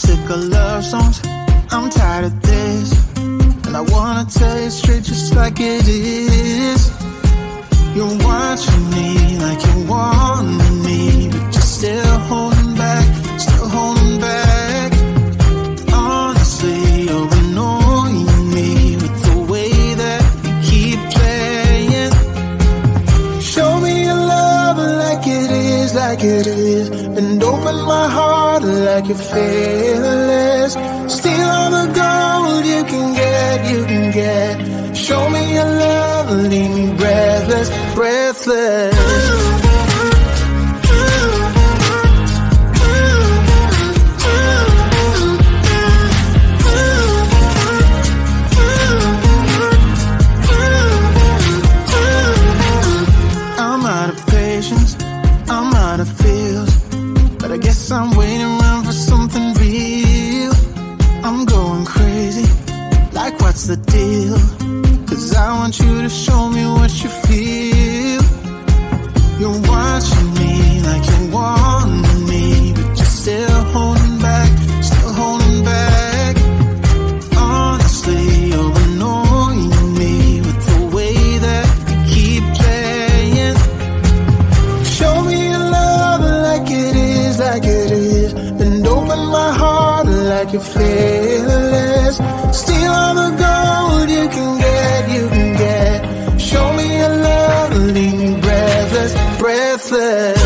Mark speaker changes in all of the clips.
Speaker 1: sick of love songs, I'm tired of this, and I wanna tell you straight just like it is. You're watching me like you want me, but you're still holding back, still holding back. Honestly, you're annoying me with the way that you keep playing. Show me your love like it is, like it is, and open my heart like you're fearless. Steal all the gold you can get, you can get. Show me your love, leave me breathless, breathless. I'm out of patience, I'm out of feels, but I guess I'm waiting around for something real. I'm going crazy, like what's the deal? 'Cause I want you to show me what you feel. You're watching me like you want me, but you're still holding back, still holding back. Honestly, you're annoying me with the way that you keep playing. Show me your love like it is, like it is, and open my heart like you're fearless. Steal all the gold you can get, you can get. Show me your love, leave me breathless, breathless.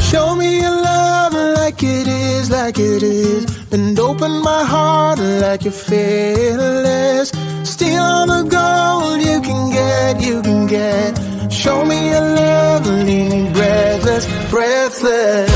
Speaker 1: Show me your love like it is, like it is, and open my heart like you're fearless. Steal all the gold you can get, you can get. Show me your love, leave me breathless, breathless.